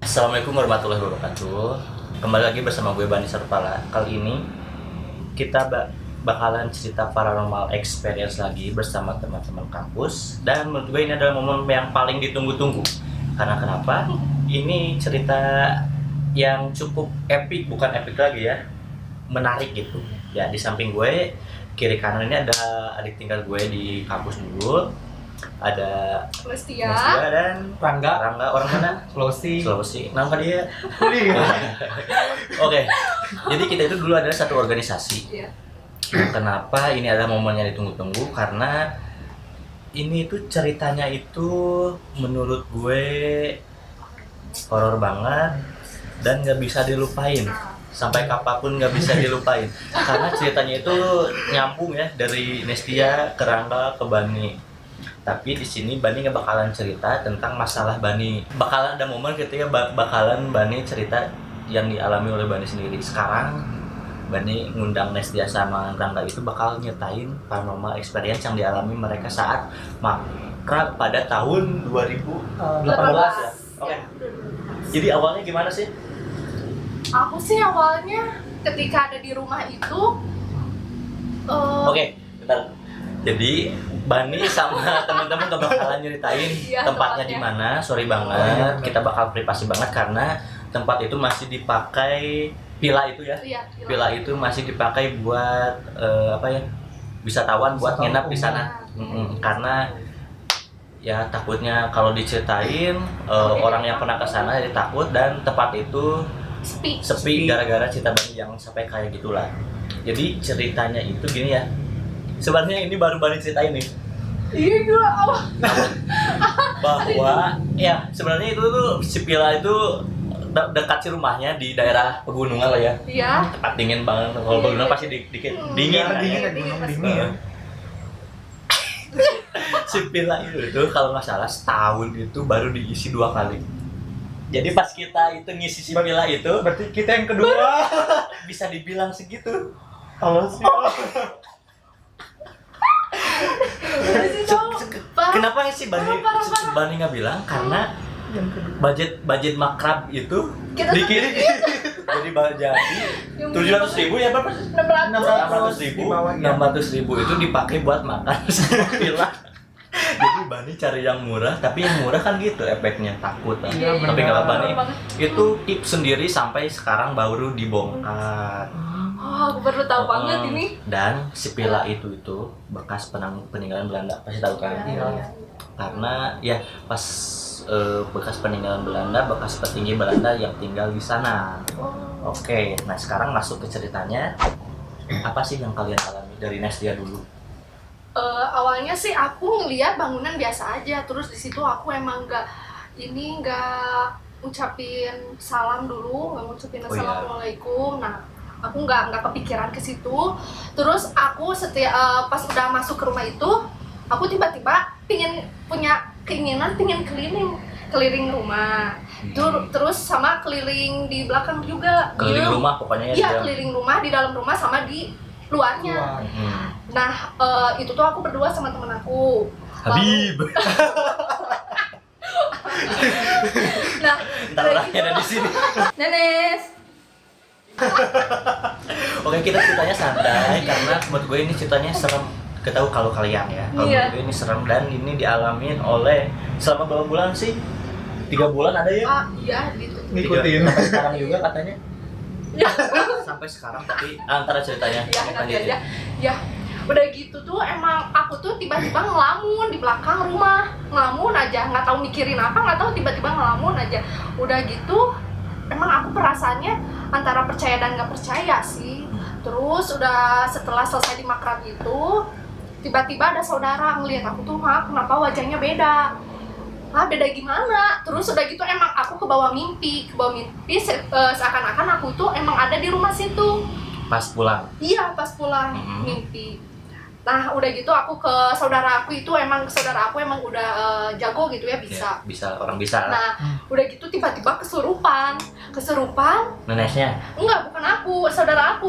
Assalamualaikum warahmatullahi wabarakatuh. Kembali lagi bersama gue Bani Sarpala. Kali ini kita bakalan cerita paranormal experience lagi bersama teman-teman kampus. Dan menurut gue ini adalah momen yang paling ditunggu-tunggu. Karena kenapa? Ini cerita yang cukup epic, bukan epic lagi ya, menarik gitu. Ya, di samping gue, kiri kanan ini ada adik tinggal gue di kampus dulu. Ada Mustia dan Rangga, orang mana? Sulawesi. Nama dia. Oke. Jadi kita itu dulu adalah satu organisasi. Iya. Kenapa ini adalah momen yang ditunggu-tunggu? Karena ini tuh ceritanya itu menurut gue horor banget dan nggak bisa dilupain. Sampai kapanpun nggak bisa dilupain. Karena ceritanya itu nyambung ya dari Nestia ke Rangga ke Bani. Tapi di sini Bani nggak bakalan cerita tentang masalah Bani. Bakalan ada momen ketika bakalan Bani cerita yang dialami oleh Bani sendiri. Sekarang Bani ngundang Nestia sama Rangga itu bakal nyetain paranormal experience yang dialami mereka saat makrab pada tahun 2018 ya. Oke. Jadi awalnya gimana sih? Aku sih awalnya ketika ada di rumah itu Oke, bentar. Jadi Bani sama teman-teman gak bakalan nyeritain Iya, tempatnya tempatnya. di mana. Sorry banget, kita bakal privasi banget karena tempat itu masih dipakai villa itu ya. iya, Villa itu masih dipakai buat wisatawan buat nginap di sana. Karena ya takutnya kalau diceritain orang yang pernah ke sana jadi takut, dan tempat itu sepi gara-gara cerita Bani yang sampai kayak gitulah. Jadi ceritanya itu gini ya. Sebenarnya ini baru Bani ceritain nih. Iya gila awal. Bahwa ya sebenarnya itu tuh si Pila itu dekat si rumahnya di daerah pegunungan lah ya. Iya. Tempat dingin banget. Kalau Iya, pegunungan iya. pasti dingin. Dingin kan? Dingin ya, gunung dingin ya. Si Pila itu kalau nggak salah setahun itu baru diisi 2 kali. Jadi pas kita itu ngisi si Pila itu Berarti kita yang kedua. bisa dibilang segitu. Halo sih. Kenapa sih Bani Parah. Bani nggak bilang? Karena Yang kedua. budget makrab itu Kita dikit. Jadi 700.000 ya berapa? 600.000. 600.000 itu dipakai buat makan sama Pila. Jadi Bani cari yang murah, tapi yang murah kan gitu efeknya, takut kan. Iya, Tapi benar. kalau Bani itu tips sendiri sampai sekarang baru dibongkar. Oh, aku baru tahu banget ini. Dan si Pila itu bekas peninggalan Belanda, pasti tahu kan? Iya. Karena ya pas bekas peninggalan Belanda, bekas petinggi Belanda yang tinggal di sana. Oke, nah sekarang masuk ke ceritanya. Apa sih yang kalian alami dari Nestia dulu? Awalnya sih aku ngeliat bangunan biasa aja, terus di situ aku emang nggak ngucapin salam dulu, nggak ngucapin Oh, iya. assalamualaikum. Nah, aku nggak kepikiran ke situ. Terus aku pas udah masuk ke rumah itu, aku tiba-tiba punya keinginan pingin keliling rumah. Terus sama keliling di belakang juga. Keliling Iya. rumah pokoknya ya. Iya, dia. keliling rumah, di dalam rumah sama di luarnya. Hmm. Nah, itu tuh aku berdua sama temen aku. Habib. Nah, Ntar orangnya ada di sini. Nenes. Oke, kita ceritanya santai karena menurut gue ini ceritanya serem. Ketahu kalau kalian ya. Kalau Iya. menurut gue ini serem dan ini dialamin oleh selama berapa bulan sih? 3 bulan ada ya? Iya gitu. Ngikutin. Sampai sekarang juga katanya. Ya, Sampai sekarang tapi antara ceritanya. ya nanti Lanjutin. aja. Ya, udah gitu tuh emang aku tuh tiba-tiba ngelamun di belakang rumah. Ngelamun aja, nggak tahu mikirin apa, nggak tahu tiba-tiba ngelamun aja. Udah gitu, emang aku perasaannya antara percaya dan nggak percaya sih. Terus udah setelah selesai di makrab itu, tiba-tiba ada saudara ngelihat aku tuh, kenapa wajahnya beda? Beda gimana? Terus udah gitu emang aku ke bawah mimpi seakan-akan aku tuh emang ada di rumah situ. Pas pulang. Iya, pas pulang mimpi. Nah, udah gitu aku ke saudara aku emang udah jago gitu ya, bisa. Ya, bisa, orang bisa lah. Nah, udah gitu tiba-tiba kesurupan. Nenesnya. Enggak, bukan aku, saudara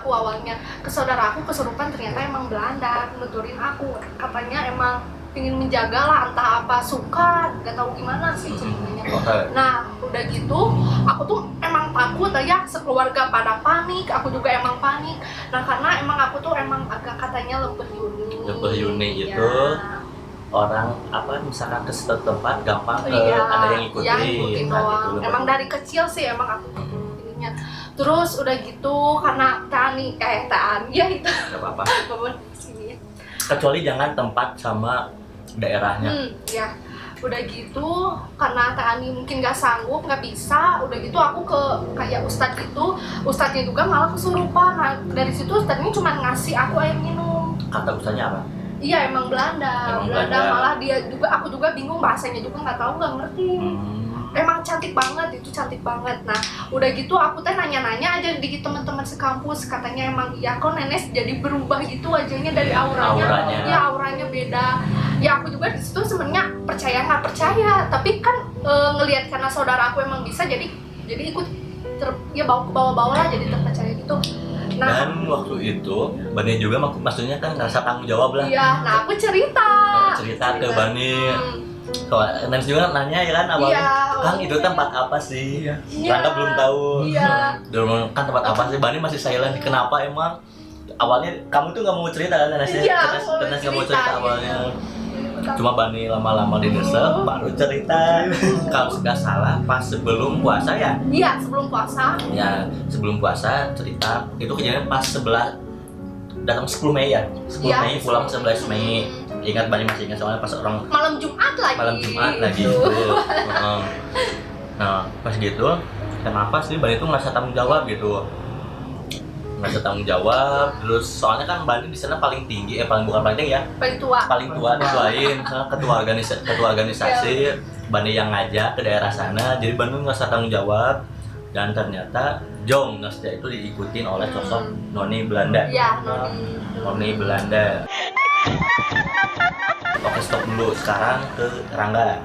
aku awalnya. Ke saudara aku kesurupan, ternyata emang Belanda nuturin aku. Katanya emang pingin menjaga lah, entah apa, suka, gak tahu gimana sih ceritanya. Oke. Nah udah gitu aku tuh emang takut ya, sekeluarga pada panik, aku juga emang panik. Nah karena emang aku tuh emang agak katanya lembeh Yuni. Lembeh Yuni itu Ya. orang apa misalkan ke suatu tempat gampang Iya, ada yang ikutin, yang ikutin nah, doang. gitu. Emang dari kecil sih emang aku ininya. Terus udah gitu karena Tani ya itu Gak apa-apa. Babon sini ya. Kecuali jangan tempat sama daerahnya. Ya. Udah gitu karena Tani mungkin gak sanggup, gak bisa. Udah gitu aku ke kayak ustadz gitu, ustadznya juga malah kesurupan. Nah dari situ ustadznya cuma ngasih aku air minum. Kata ustaznya apa? Iya emang Belanda. Emang Belanda. Malah dia juga, aku juga bingung bahasanya juga nggak tahu, nggak ngerti. Emang cantik banget, itu cantik banget. Nah udah gitu aku teh nanya-nanya aja di teman-teman sekampus, katanya emang iya kok nenek jadi berubah gitu wajahnya dari auranya. Auranya. Ya auranya beda. Ya aku juga di situ sebenarnya percaya nggak percaya, tapi kan ngelihat karena saudara aku emang bisa, jadi ikut ya bawa ke bawah-bawah lah, jadi terpercaya gitu. Nah Dan waktu itu Bani juga maksudnya kan ngerasa tanggung jawab lah. iya, nah aku cerita Ke Bani. Kalau Nens juga nanya ya kan awalnya, Iya, Kang itu tempat apa sih? Iya. Rangga belum tahu. Iya. Dulu kan tempat apa sih? Bani masih silent. Kenapa emang? Awalnya kamu tuh nggak mau cerita kan Nes? Iya, Nes nggak mau cerita cerita, awalnya. iya. Cuma Bani lama-lama di desek baru cerita. Kalau nggak salah pas sebelum puasa ya. Iya, sebelum puasa. Ya sebelum puasa cerita itu kejadian pas sebelah datang 10 Mei ya. 10 Iya. Mei pulang 11 Mei. Ingat Bani masih ingat soalnya pas orang Malam Jumat lagi. malam Jumat lagi Gitu. gitu. Nah pas gitu kenapa sih Bani itu ngerasa tanggung jawab gitu, ngerasa tanggung jawab. Terus soalnya kan Bani di sana paling tinggi, bukan paling tinggi ya, Paling tua. paling tua dituain, misalnya ketua organisasi Bani yang ngajak ke daerah sana, jadi Bani ngerasa tanggung jawab. Dan ternyata Jong Nasda itu diikutin oleh sosok Noni Belanda. Iya, Noni Belanda. Oke stop dulu, sekarang ke Rangga.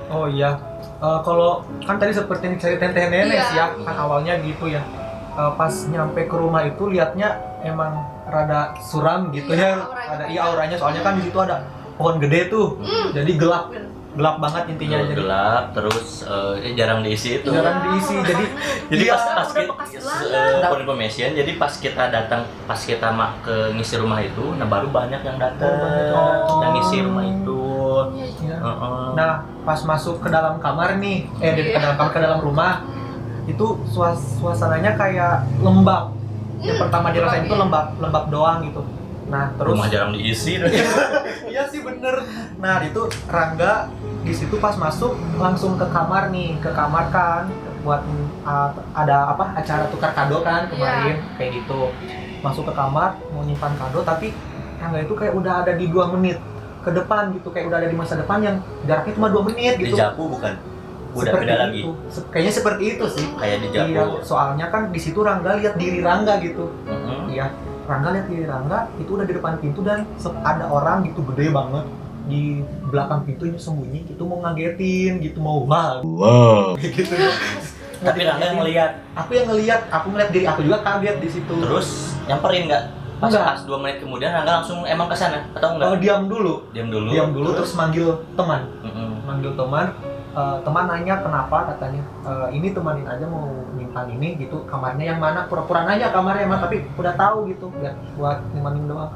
Oh iya, kalau kan tadi seperti yang ceritain Teh Nenes Iya. ya, kan awalnya gitu ya. Pas nyampe ke rumah itu liatnya emang rada suram gitu Iya, ya, auranya ada beda. auranya, soalnya kan di situ ada pohon gede tuh, jadi gelap banget intinya. Jadi Gelap, terus jarang diisi itu. Jarang diisi, jadi Jadi iya, pas udah bekas Belanda. for information, jadi pas kita datang, pas kita ke ngisi rumah itu, nah baru banyak yang datang, Oh. yang ngisi rumah itu. ya. Heeh. Nah, pas masuk ke dalam kamar nih, ke dalam kamar, ke dalam rumah, itu suasananya kayak lembab. Yang pertama dirasain itu lembab doang gitu. Nah, terus Rumah jarang diisi. iya sih bener. Nah, itu Rangga di situ pas masuk langsung ke kamar nih, ke kamar kan buat ada apa acara tukar kado kan kemarin kayak gitu. Masuk ke kamar mau nyimpan kado, tapi Rangga itu kayak udah ada di 2 menit ke depan gitu, kayak udah ada di masa depan yang jaraknya cuma 2 menit Di gitu. Japu bukan? Udah Seperti beda lagi. itu. Kayaknya seperti itu sih. Kayak di Japu. Iya, soalnya kan di situ Rangga lihat diri Rangga gitu. Heeh. Iya, Rangga lihat diri Rangga itu udah di depan pintu dan ada orang gitu gede banget di belakang pintunya sembunyi gitu, mau ngagetin gitu, mau wow gitu. Tapi Rangga yang ngeliat, Aku ngeliat diri aku juga kaget di situ. terus nyamperin nggak? Enggak. Pas 2 menit kemudian Rangga langsung emang ke sana atau enggak? Diam dulu Diam dulu. terus manggil teman. Heeh. Teman nanya kenapa, katanya ini temanin aja mau nyimpan ini gitu, kamarnya yang mana, pura-pura nanya kamarnya emang, tapi udah tahu gitu biar buat nyimpanin doang.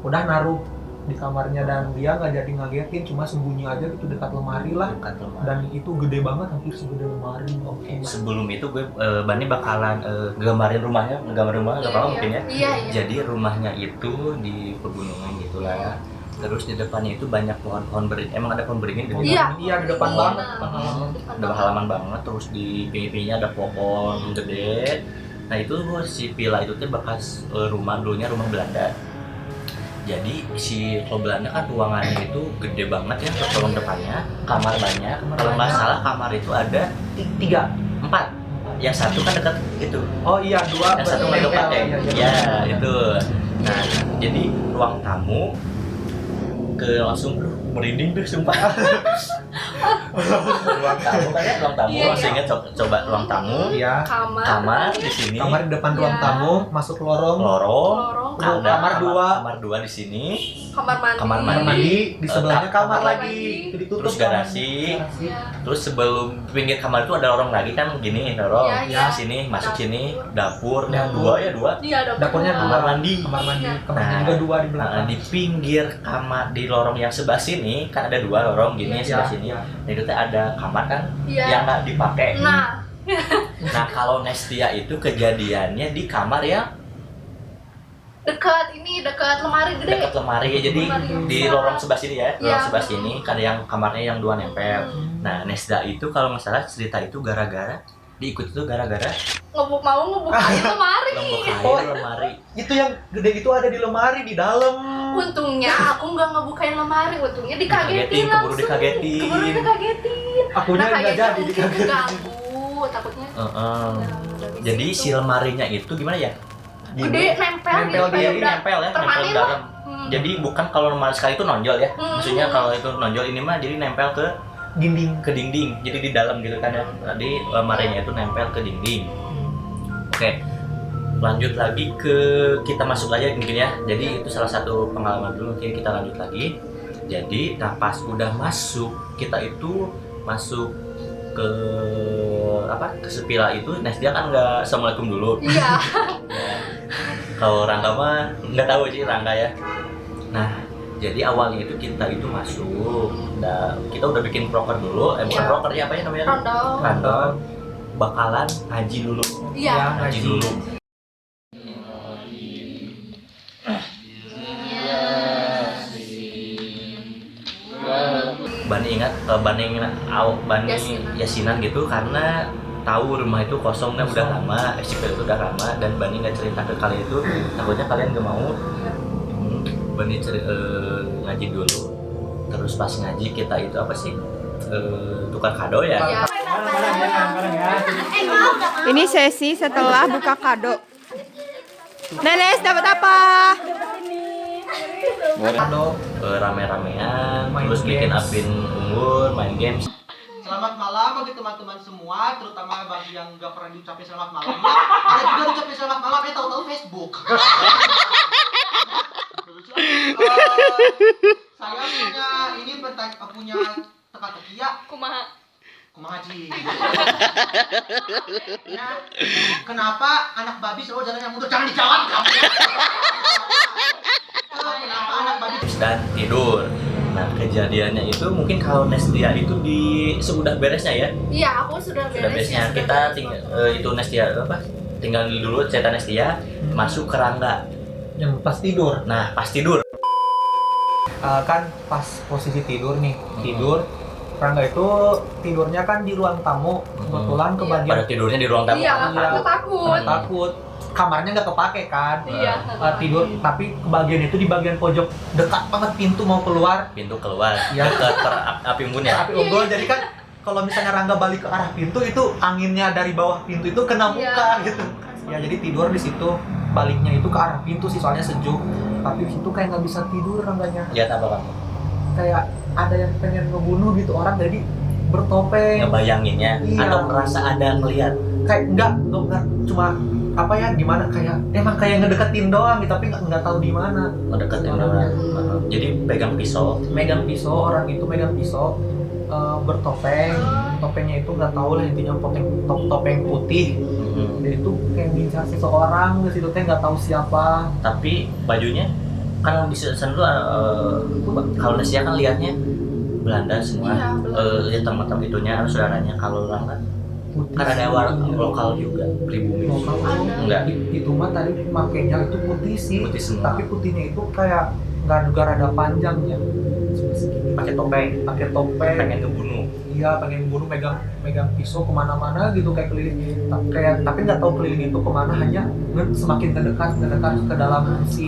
Udah naruh di kamarnya dan dia nggak jadi ngagetin, cuma sembunyi aja gitu dekat lemari lah, Dekat lemari. dan itu gede banget, hampir segede lemari. Oke. Sebelum itu gue Bani bakalan nggambarin rumahnya nggak apa-apa mungkin ya. Iya. Jadi rumahnya itu di pegunungan gitulah. Terus di depannya itu banyak pohon-pohon beringin. Emang ada pohon beringin gitu? Iya. Iya, di depan Iya. banget. Ada halaman banget. Terus di pinggir-pinggirnya ada pohon gede. Nah itu si villa itu tuh bekas rumah, dulunya rumah Belanda. Jadi si kalau Belanda kan ruangannya itu gede banget ya, ruang depannya, kamar banyak. Kalau nggak salah kamar itu ada 4. Yang satu kan dekat itu. Oh iya, 2 Yang satu nggak dekat ya. Ya itu. Nah jadi ruang tamu ke langsung merinding tuh sumpah. Ruang tamu kan ya, ruang tamu. Iya, Masih iya. ingat coba ruang tamu. Iya. Kamar di sini. Kamar di depan ruang Iya. tamu, masuk lorong. Lorong. lorong, Ada Kamar dua. Kamar 2 di sini. kamar mandi, Kamar Kamar mandi di sebelahnya kamar kamar lagi. lagi. Ditutup Terus kan. garasi. Iya. Terus sebelum pinggir kamar itu ada lorong lagi kan gini, lorong. Iya, iya. Sini masuk Dapur. sini, dapur. Dapur. Dua. Iya, Dapurnya dua. Kamar mandi. Kamar mandi. Iya. Kamarnya Nah, juga 2 di Nah, belakang. di pinggir kamar di lorong yang sebelah sini kan ada 2 lorong gini Iya. sebelah sini. Iya. Nah, itu tuh ada kamar kan Iya. yang nggak dipakai. Nah, Nah, kalau Nestia itu kejadiannya di kamar yang dekat lemari gede. dekat lemari ya. Jadi Lemari yang di besar. lorong sebelah sini ya, lorong Iya. sebelah sini kan yang kamarnya yang 2 nempel. Hmm. Nah, Nesda itu kalau nggak salah cerita itu gara-gara diikut itu gara-gara Ngebukain lemari. ngebukain lemari. Itu yang gede itu ada di lemari di dalam. Untungnya aku nggak ngebukain lemari, untungnya Dikagetin, dikagetin keburu langsung. dikagetin. Keburu dikagetin. Akunya nggak kayaknya jadi mungkin dikagetin. keganggu, takutnya. Heeh. Ya, dari Jadi situ. si lemarinya itu gimana ya? Gede nempel Nempel di Jadi udah nempel ya, nempel permanen di lah. dalam. Hmm. Jadi bukan kalau lemari sekali itu nonjol ya. Maksudnya Hmm. kalau itu nonjol ini mah jadi nempel ke Dinding. dinding. Jadi di dalam gitu kan ya. Tadi lemarinya itu nempel ke dinding. Oke. Lanjut lagi ke kita masuk aja mungkin ya. Jadi itu salah satu pengalaman dulu, mungkin kita lanjut lagi. Jadi nah pas udah masuk, kita itu masuk ke apa? Ke Sepila itu. Nah, dia kan nggak assalamualaikum dulu. Iya. Ya. Kalau Rangga mah nggak tahu sih Rangga ya. Nah, jadi awalnya itu kita itu masuk. Nah, kita udah bikin proker dulu. Bukan Iya. proker ya, apa ya namanya? Rondol. Rondol. Bakalan ngaji dulu. Iya. Ya, Ngaji dulu. Bani Yasinan. Yasinan gitu karena tahu rumah itu kosong dan udah lama, SCP itu udah lama dan Bani nggak cerita ke kalian itu takutnya kalian gak mau. Bani ngaji dulu, terus pas ngaji kita itu apa sih tukar kado ya. Iya. Bareng ya. Ini sesi setelah buka kado. Nenes dapat apa? Kado. Rame-ramean, Main terus bikin games. admin unggur, main games. Selamat malam bagi teman-teman semua, terutama bagi yang nggak pernah diucapin selamat malam. Ya, ada juga diucapin selamat malam, tahu-tahu Facebook. Saya punya teka-teki ya, Kumaha. kumaha Ci. Ya, kenapa anak babi selalu jalan yang mundur? Jangan dijawab kamu ya. Kenapa anak babi Dan tidur. Nah, kejadiannya itu mungkin kalau Nestia itu di sudah beresnya ya. Iya, aku sudah beres. Sudah beresnya. ya, Kita beres. tinggal itu Nestia apa? Tinggal dulu cerita Nestia masuk ke Rangga. Yang pas tidur. Nah, pas tidur. Kan pas posisi tidur nih, tidur. Rangga itu tidurnya kan di ruang tamu. Kebetulan Iya. kebagian Pada tidurnya di ruang tamu. Iya, Iya. aku takut. takut. Kamarnya nggak kepake kan. Iya. Tidur, tapi kebagian itu di bagian pojok dekat banget pintu mau keluar. Pintu keluar. Iya. Dekat api unggun ya. Tapi unggul jadi kan kalau misalnya Rangga balik ke arah pintu itu anginnya dari bawah pintu itu kena Iya. muka gitu. Ya jadi tidur di situ, baliknya itu ke arah pintu sih soalnya sejuk. Tapi di situ kayak nggak bisa tidur Rangganya. Lihat apa kamu? Kayak ada yang pengen ngebunuh gitu orang jadi bertopeng. Ngebayanginnya Iya. atau merasa ada ngelihat. Kayak enggak cuma apa ya gimana kayak emang kayak ngedeketin doang gitu tapi nggak tahu di mana. Ngedeketin Orangnya. orang. Jadi pegang pisau. Megang pisau, orang itu megang pisau bertopeng. Topengnya itu nggak tahu lah intinya topeng putih. Dan itu kayak ngincar seseorang di situ teh nggak tahu siapa. Tapi bajunya kan di sana tuh kalau Nestia kan lihatnya Belanda semua. Iya, Belanda. Lihat teman-teman itunya saudaranya. Kalau orang kan Putih. kan ada warna lokal juga pribumi. Lokal. Enggak. Itu mah tadi makainya itu putih sih. Putih semua. Tapi putihnya itu kayak nggak juga rada panjangnya. Pakai topeng. Pakai topeng. Pengen ngebunuh. Iya pengen bunuh megang pisau kemana-mana gitu kayak keliling tapi nggak tahu keliling itu kemana hanya semakin mendekat ke dalam si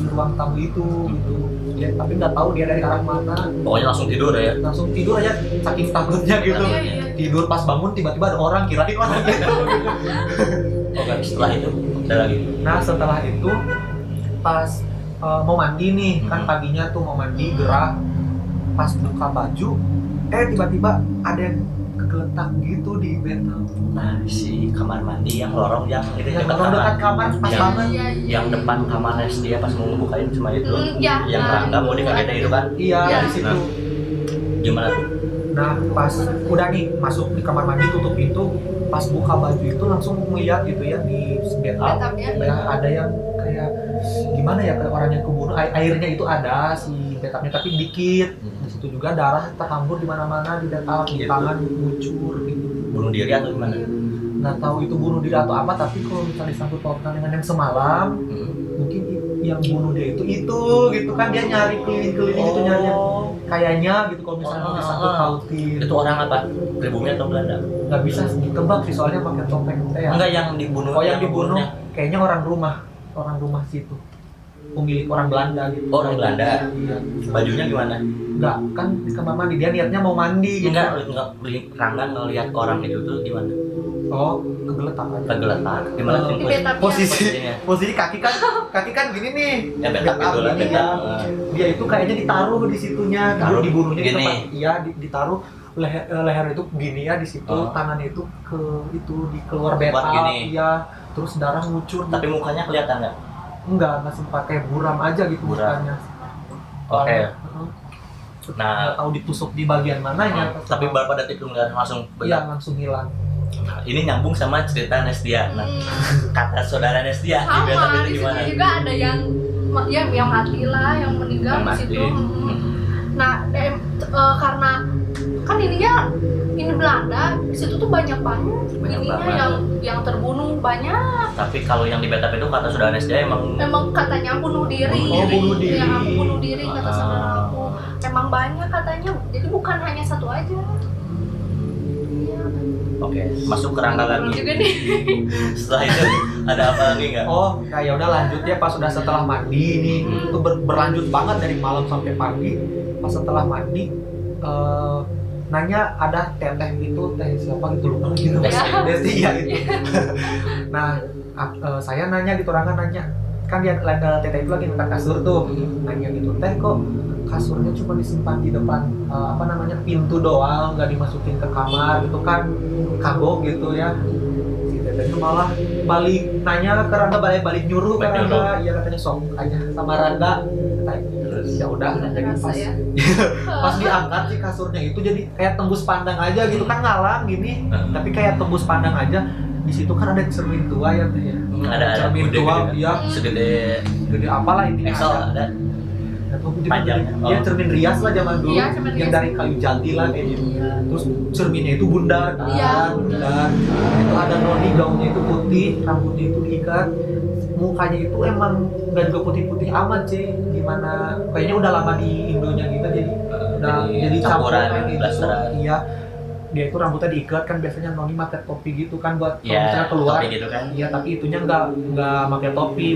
ruang tamu itu gitu ya, tapi nggak tahu dia dari arah mana Pokoknya langsung tidur ya. langsung tidur aja saking takutnya gitu Iya, iya. tidur pas bangun tiba-tiba ada orang kirain orang gitu. Oke, setelah itu ada lagi. Nah setelah itu pas mau mandi nih kan Hmm. paginya tuh mau mandi gerah pas buka baju tiba-tiba ada yang kegeletak gitu di bathtub. Nah, si kamar mandi yang lorong yang itu Yang dekat lorong dekat kamar. kamar pas Yang- banget. Iya, Yang depan kamar dia pas mau ngebukain cuma itu. Iya. Yang Nah, Rangga mau dikagetin itu kan. Iya, Iya. di situ. Gimana tuh? Nah, pas udah nih masuk di kamar mandi tutup pintu, pas buka baju itu langsung ngeliat gitu ya di bathtub. Bathtubnya. Ya, ada yang kayak gimana ya, kayak orang yang kebunuh. Airnya itu ada si bathtubnya tapi dikit. Di situ juga darah terhambur di mana-mana di bathtub, di Gitu. tangan bucur gitu. Bunuh diri atau gimana? Nggak tahu itu bunuh diri atau apa, tapi kalau misalnya disangkut pautkan dengan yang semalam, mungkin yang bunuh dia itu gitu kan, dia nyari keliling-keliling gitu nyarinya kayaknya gitu kalau misalnya mau disangkut pautin. Itu orang apa? Pribumi atau Belanda? Nggak bisa ditebak sih soalnya pakai topeng ya. Enggak, yang dibunuh. Oh, yang dibunuh dibunuhnya. kayaknya orang rumah situ, pemilik orang Belanda gitu. Oh, orang Belanda. Iya. Bajunya gimana? Enggak, kan di kamar mandi dia niatnya mau mandi gitu. Enggak, Rangga ngelihat orang itu tuh gimana? Oh, kegeletak aja. Kegeletak. Gimana Oh. sih Di bathtubnya. Posisi kaki kan gini nih. Ya bathtub Bathtub itu lah, gini bathtub. ya. Dia itu kayaknya ditaruh di situnya, Taruh dibunuhnya di gini. tempat. Iya, ditaruh leher itu begini ya di situ, Oh. tangannya itu ke itu di keluar Buat bathtub, gini. iya. Terus darah ngucur. Tapi mukanya kelihatan nggak? Enggak sempat, kayak buram aja gitu Buram. mukanya. Oke. Heeh. Nah, Nggak tahu ditusuk di bagian mananya. tapi berapa detik kemudian langsung Iya, benar. langsung hilang. Nah, ini nyambung sama cerita Nestia. Nah, kata saudara Nestia di beta Sama, itu di situ gimana? juga ada yang mati lah, yang meninggal Yang di situ. mati. Nah, karena kan ini Belanda, di situ tuh banyak Banyak ininya banget. yang terbunuh banyak. Tapi kalau yang di beta itu kata saudara Nestia emang Emang katanya bunuh diri. Oh, bunuh diri. Yang aku bunuh diri kata saudara Ah. aku. Emang banyak katanya. Jadi bukan hanya satu aja. Iya. oke, masuk ke Rangga Bener lagi. juga nih. Setelah itu ada apa lagi nggak? Oh, nah ya udah lanjut ya, pas udah setelah mandi nih, itu berlanjut banget dari malam sampai pagi. Pas setelah mandi, nanya ada teteh itu, teh siapa gitu lupa lagi namanya. Desti ya gitu. Nah, saya nanya gitu, Rangga nanya, kan dia teteh itu lagi ngangkat kasur tuh, nanya gitu, teh kok kasurnya cuma disimpan di depan pintu doang, nggak dimasukin ke kamar gitu kan, kagok gitu ya. Si tetehnya malah balik nanya ke Rangga, balik nyuruh ke Balik Rangga, iya katanya sok aja sama Rangga. Terus ya udah, jadi Terasa pas ya. pas diangkat si kasurnya itu jadi kayak tembus pandang aja gitu kan, ngalang gini, tapi kayak tembus pandang aja. Di situ kan ada cermin tua ya teh ya. Ada Cermin gede tua, gitu. iya, Segede gede apalah intinya Excel ada. ada. Panjangnya. Iya, cermin rias lah zaman dulu, Iya, cermin yang rias. dari kayu jati lah kayak gitu. Iya. Terus cerminnya itu bundar kan, Iya. bundar. Itu ada noni, gaunnya itu putih, rambutnya itu diikat. Mukanya itu emang nggak juga putih-putih amat sih, gimana kayaknya udah lama di Indonya gitu, jadi udah jadi campuran kayak gitu. blasteran. Iya, dia itu rambutnya diikat kan, biasanya noni pakai topi gitu kan buat kalau Iya, misalnya keluar. topi gitu kan. Iya, tapi itunya nggak pakai topi,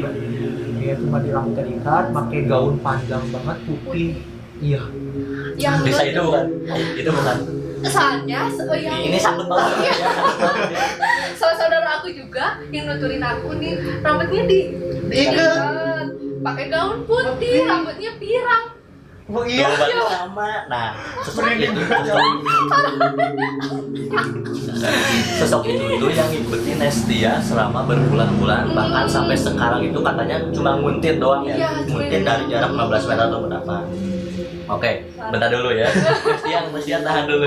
dia cuma di rambutnya diikat, pakai gaun panjang banget putih. Iya. Yang Bisa itu bukan? Itu bukan. soalnya yang Ini sangkut banget. Iya. Saudara aku juga yang nuturin aku nih, rambutnya diikat, pakai gaun putih, rambutnya pirang. Oh Iya, sama. Nah, sosok itu sosok itu tuh yang ngikutin Nestia selama berbulan-bulan, bahkan sampai sekarang itu katanya cuma nguntit doang ya. Iya, Nguntit dari jarak 15 meter atau berapa. Oke, bentar dulu ya. Nestia tahan dulu.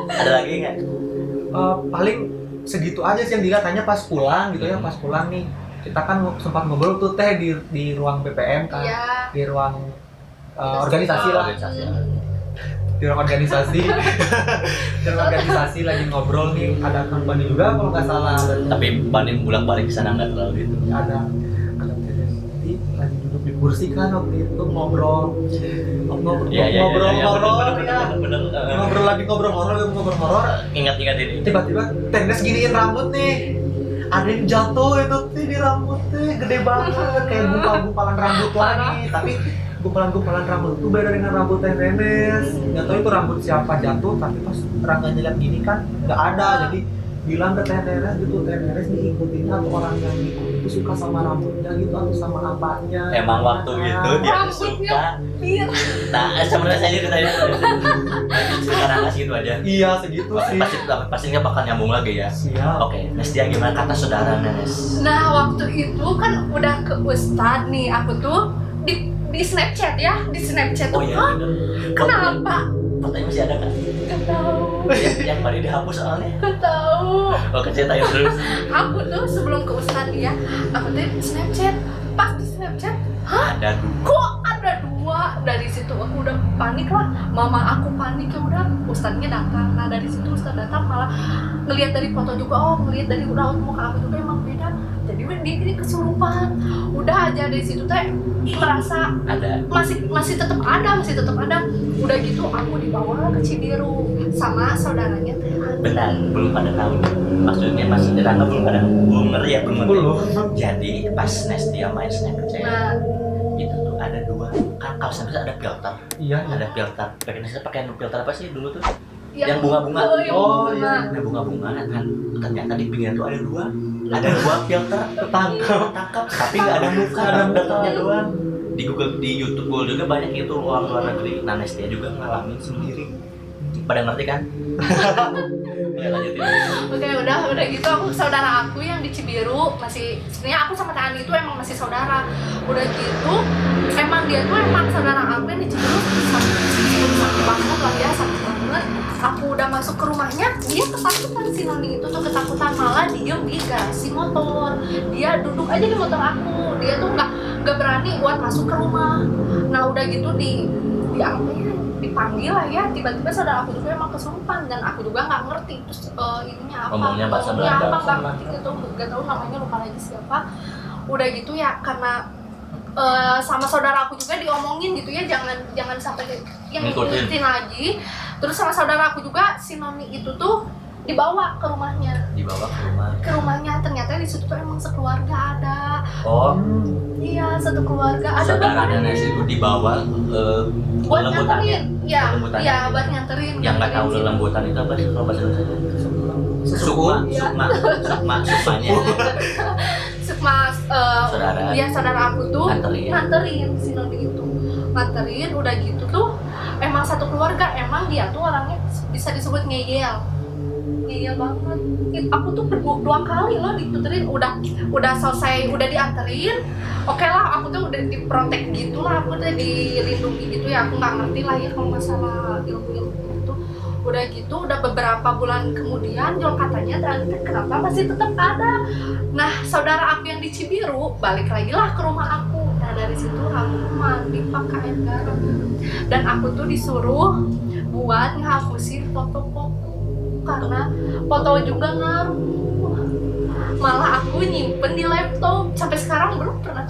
Ada lagi nggak? Paling segitu aja sih yang dilihat, hanya pas pulang gitu ya, pas pulang nih kita kan sempat ngobrol tuh teh di ruang BPM kan, Iya. di ruang organisasi lah, di ruang organisasi. Di ruang organisasi lagi ngobrol nih, ada Kang Bani juga kalau nggak salah, Tapi banding bolak-balik ke sana nggak terlalu gitu. ada Desti lagi duduk di kursi kan waktu itu ngobrol ngobrol horor ya, bener. ngobrol horor. Ingat-ingat ini. Tiba-tiba Tendes giniin rambut nih, ada yang jatuh itu tuh di rambutnya gede banget, kayak gumpalan rambut lagi, tapi gumpalan rambut itu beda dengan rambut Tendes. Nggak tahu itu rambut siapa jatuh, tapi pas Rangga lihat gini kan nggak ada, jadi bilang ke Teh Neres gitu, Teh Neres nih ikutinnya atau orang yang ikut itu suka sama rambutnya gitu atau sama apanya. Emang waktu itu dia tuh suka. Nah, sebenarnya saya ditanya sekarang kasih itu aja. Iya segitu sih. Pasti nggak bakal nyambung lagi ya. Siap. Oke, Nestia gimana kata saudara Nes? Nah waktu itu kan udah ke Ustadz nih, aku tuh di Snapchat ya, di Snapchat Oh tuh. iya Hah? bener. Kenapa? Fotonya masih ada kan? Gak tahu. Yang pada dihapus soalnya. Gak tahu. Oke, ceritain terus. Aku tuh sebelum ke Ustadz ya, aku tuh di Snapchat. Pas di Snapchat, hah? Ada Kok ada dua? Dari situ aku udah panik lah. Mama aku panik ya udah. Ustadznya datang. Nah dari situ Ustadz datang malah ngelihat dari foto juga. Oh ngelihat dari raut muka aku juga emang beda. Jadi dia kesurupan. Udah aja dari situ teh merasa ada. masih tetap ada. Udah gitu aku dibawa ke Cibiru sama saudaranya teh. Benar, belum pada tahu. Maksudnya masih tetangga belum ngerti ya, belum ngerti. Belum. Jadi pas Nestia main Snapchat Nah, itu tuh ada dua. Kan kalau Snapchat ada filter. Iya. Ada filter. Nestia pakai filter apa sih dulu tuh? yang Yang bunga-bunga. yang Oh, bunga. iya. Nah bunga-bunga kan ternyata di pinggir tuh ada dua filter ketangkap tapi nggak ada muka, ada filternya doang. Di YouTube juga banyak itu orang luar negeri. Nah Nestia juga ngalamin sendiri. Pada ngerti kan? Ya lanjutin. Oke, udah gitu aku saudara aku yang di Cibiru masih sebenarnya aku sama Teh Ani itu emang masih saudara. Udah gitu emang dia tuh emang saudara aku yang di Cibiru sakit banget lah ya, sakit banget. Aku udah masuk ke rumahnya, dia ketakutan si Noni itu tuh ketakutan malah diem di garasi motor. Dia duduk aja di motor aku. Dia tuh nggak berani buat masuk ke rumah. Nah udah gitu di apa ya? Dipanggil lah ya, tiba-tiba saudara aku juga emang kesurupan dan aku juga nggak ngerti terus ininya apa, Ngomongnya bahasa ngomongnya Belanda. apa nggak ngerti gitu, nggak tahu namanya, lupa lagi siapa. Udah gitu ya karena sama saudara aku juga diomongin gitu ya, jangan sampai yang ngikutin lagi. Terus sama saudara aku juga si Noni itu tuh dibawa ke rumahnya, ternyata di situ tuh emang sekeluarga ada. Oh, Iya, satu keluarga ada saudara bapaknya. Nes itu dibawa Buat lembutannya. nganterin, iya, Lembutannya. iya buat nganterin. Yang nggak tahu nganterin lembutan itu apa sih kalau bahasa Indonesia? Iya. Sukmanya. Sukma, Saudara. Iya saudara aku tuh Nganterin. nganterin si Noni itu, nganterin udah gitu tuh emang satu keluarga, emang dia tuh orangnya bisa disebut ngeyel banget. Aku tuh dua kali loh diputerin, udah selesai, udah dianterin. Oke lah, aku tuh udah diprotek gitu lah, aku tuh dilindungi gitu ya. Aku nggak ngerti lah ya kalau masalah ilmu gitu. Udah gitu, udah beberapa bulan kemudian, Jol katanya ternyata kenapa masih tetap ada. Nah, saudara aku yang di Cibiru balik lagi lah ke rumah aku. Nah dari situ aku mandi pakai air garam dan aku tuh disuruh buat nghapusin foto-foto karena foto juga ngaruh. Malah aku nyimpen di laptop sampai sekarang belum pernah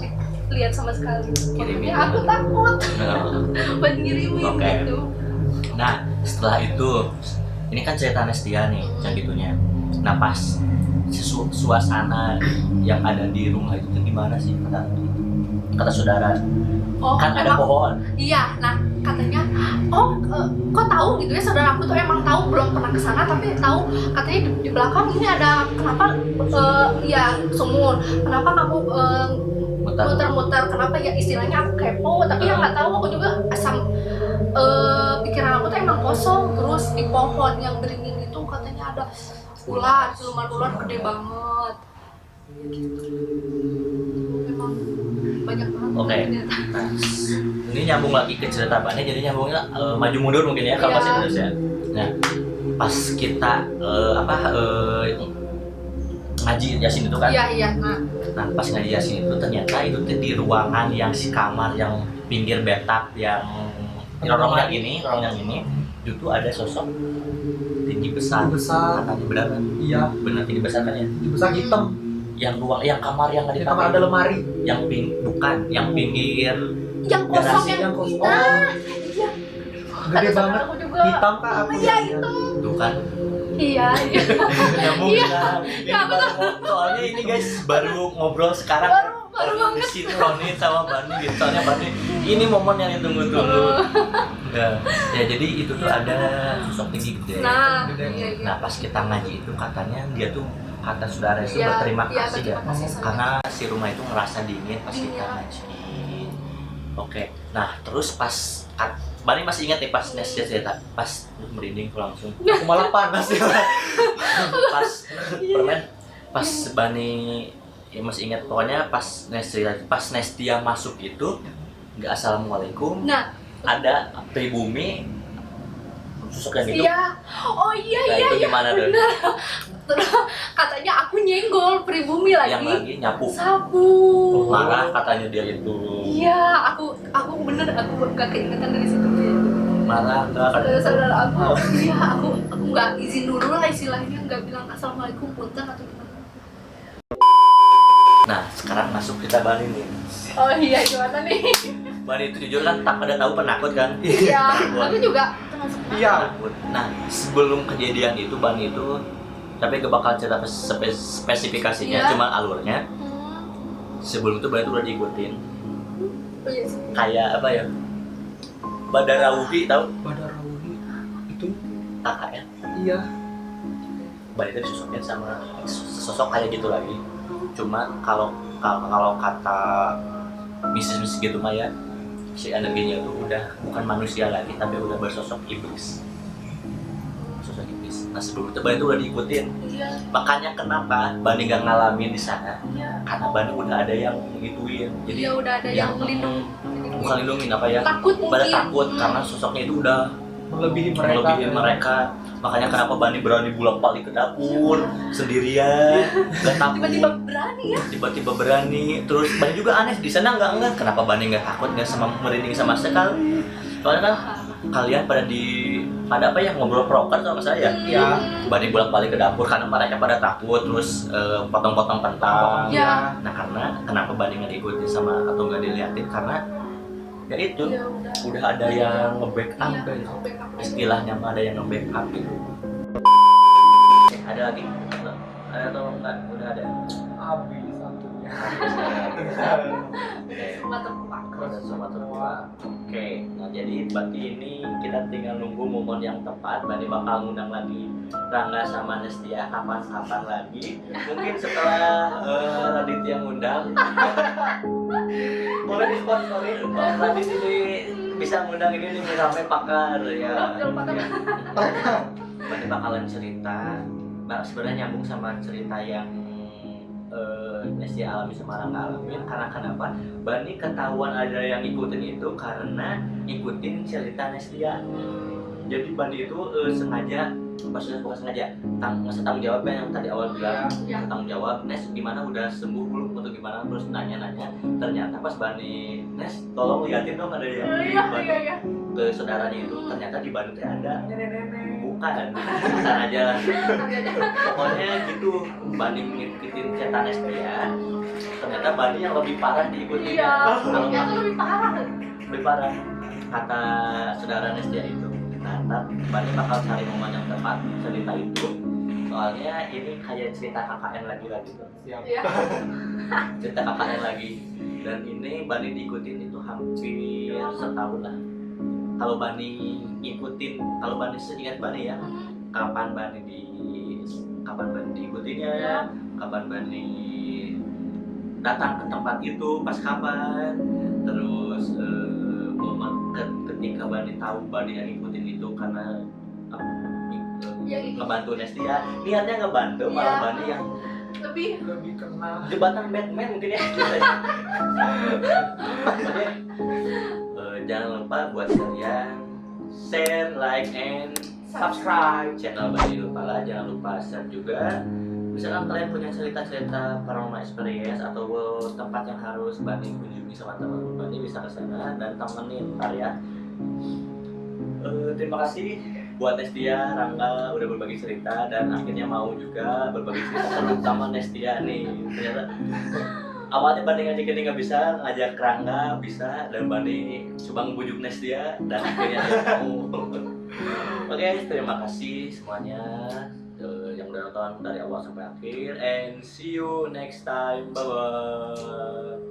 lihat sama sekali. Kirimin. Makanya aku takut Nah, buat ngirimin Oke. gitu. Nah, setelah itu, ini kan cerita Nestia nih, yang gitunya. Nah, pas suasana yang ada di rumah itu tuh gimana sih kata saudara? Oh, Kan ada emang- pohon. Iya, nah katanya, kok tahu gitu ya, saudara aku tuh emang tahu, belum pernah kesana tapi tahu katanya di belakang ini ada kenapa ya sumur, kenapa kamu muter-muter, kenapa ya istilahnya aku kepo, tapi yang nggak tahu aku juga asam pikiran aku tuh emang kosong. Terus di pohon yang beringin itu katanya ada ular, siluman ular gede banget. Gitu. Memang banyak banget. Oke. ternyata. Nah, ini nyambung lagi ke cerita Bani, jadi nyambungnya maju mundur mungkin ya kalau Iya. bahasa Indonesia. Nah, pas kita ngaji Yasin itu kan. Iya, nah. Nah, pas ngaji Yasin itu ternyata itu tuh di ruangan yang si kamar yang pinggir bathtub yang lorong yang ini itu tuh ada sosok tinggi besar. Katanya benar kan? Iya. Benar tinggi besar kan ya? Besar hitam. Yang kamar yang nggak Di dipakai. kamar ada lemari. Bukan, yang pinggir Yang kosong garasi, yang kosong. Nah, iya. Gede Ada banget. saudaraku juga. Hitam kak aku. Iya, lihat. itu. tuh kan. Iya. Nyambung Iya. kan? Ini Iya, soalnya ini guys baru ngobrol sekarang. Baru disinkronin sama Bani gitu. Soalnya Bani ini momen yang ditunggu-tunggu. Ya jadi itu tuh ada sosok tinggi gede. Nah, Nah pas kita ngaji itu katanya dia tuh kata saudara itu berterima kasih ya, karena si rumah itu ngerasa dingin pas kita ngaji. Oke, nah terus pas Bani masih ingat nih pas Nesya cerita, pas merinding tuh langsung. Aku malah panas ya. Pas permen, pas Bani ya masih ingat pokoknya pas Nestia masuk itu nggak assalamualaikum. Nah, ada pribumi susuk yang itu. iya. Oh iya Nah, iya itu iya. gimana tuh? Benar. Terus katanya aku nyenggol pribumi lagi. Yang lagi nyapu. Sapu. Marah katanya dia itu. Iya, aku bener aku gak keingetan dari situ. Marah enggak kan? Saudara aku, iya aku nggak izin dulu lah istilahnya, nggak bilang assalamualaikum punten atau gimana. Nah, sekarang masuk kita Bani nih. Oh iya, gimana nih? Bani itu jujur kan tak pada tahu penakut kan? Iya, aku juga termasuk Iya. Penakut. Nah, sebelum kejadian itu Bani itu tapi gak bakal cerita spesifikasinya, Iya. cuma alurnya. Sebelum itu Bani itu udah diikutin. Oh iya sih. Kayak apa ya? Badarawuhi tahu? Badarawi itu KKN. iya. Bani itu disosoknya sama sosok kayak gitu lagi. Cuma kalau kata mistis gitu mah ya, si energinya itu udah bukan manusia lagi tapi udah bersosok iblis. Sosok iblis. Nah sebelum itu Bani itu udah diikutin. Iya, Makanya kenapa Bani gak ngalamin di sana? iya. Karena Bani udah ada yang ngituin. Jadi Iya, udah ada yang melindungi. bukan lindungin apa ya? Takut Pada mungkin. takut karena sosoknya itu udah Melebihi mereka. melebihi mereka. Makanya kenapa Bani berani bolak-balik ke dapur sendirian, gak takut. Tiba-tiba berani ya. Tiba-tiba berani. Terus Bani juga aneh di sana nggak kenapa Bani nggak takut nggak sama merinding sama sekali. Soalnya kan kalian pada apa ya ngobrol proker sama saya. Iya. Bani bolak-balik ke dapur karena mereka pada takut terus potong-potong kentang. Iya. Nah karena kenapa Bani nggak diikutin sama atau nggak diliatin karena ya itu Iya, udah ada yang nge-backup Iya, gitu. nge-backup. Istilahnya mah ada yang nge-backup gitu. Ada lagi? Ada atau enggak? Udah ada. Habis satunya. Semua terkuat. Ada semua terbuka. Oke, nah jadi berarti ini kita tinggal nunggu momen yang tepat. Bani bakal ngundang lagi Rangga sama Nestia kapan-kapan lagi. Mungkin setelah Raditya ngundang. Boleh disponsorin kalau Radit ini bisa ngundang ini nih sampai pakar ya. Bani bakalan cerita. Nah, sebenarnya nyambung sama cerita yang Nestia alami sama Rangga alamin. Karena kenapa? Bani ketahuan ada yang ikutin itu karena ikutin cerita Nestia. Jadi Bani itu sengaja, maksudnya bukan sengaja, ngasih tanggung jawab kan yang tadi awal bilang, Iya. tanggung jawab Nes gimana udah sembuh belum atau gimana, terus nanya-nanya. Ternyata pas Bani Nes tolong liatin dong ada yang di Iya, Bani iya, iya. ke saudaranya itu, ternyata di Bani teh ada Nenek-nenek. bukan, bukan aja. Pokoknya gitu, Bani ngikutin cerita Nestia. Ternyata Bani yang lebih parah diikutin. Iya, Kalau yang itu lebih parah. lebih parah kata saudara Nestia itu. Nah, Bani bakal cari momen yang tepat cerita itu. Soalnya ini kayak cerita KKN lagi lah gitu. Siap. Iya. Cerita KKN lagi. Dan ini Bani diikutin itu hampir setahun lah. Kalau Bani ikutin, kalau Bani seingat Bani ya, kapan Bani diikutinya, kapan Bani datang ke tempat itu pas kapan, terus momen ketika Bani tahu Bani yang ikutin itu karena ngebantu Nestia, niatnya ngebantu, malah Iya. Bani yang Lebih kena. jembatan Batman mungkin ya. Oke. Jangan lupa buat kalian share, like, and subscribe channel Bani Lupala. Jangan lupa share juga. Misalkan kalian punya cerita-cerita paranormal experience atau tempat yang harus Bani kunjungi sama teman Bani, bisa ke sana dan temenin ntar ya. Terima kasih buat Nestia, Rangga udah berbagi cerita dan akhirnya mau juga berbagi cerita terutama Nestia nih. Ternyata awalnya Bani ngajakin nggak bisa, ngajak Rangga bisa, dan Bani coba ngebujuk Nestia dan akhirnya dia mau. Oke, terima kasih semuanya yang udah nonton dari awal sampai akhir, and see you next time, bye bye.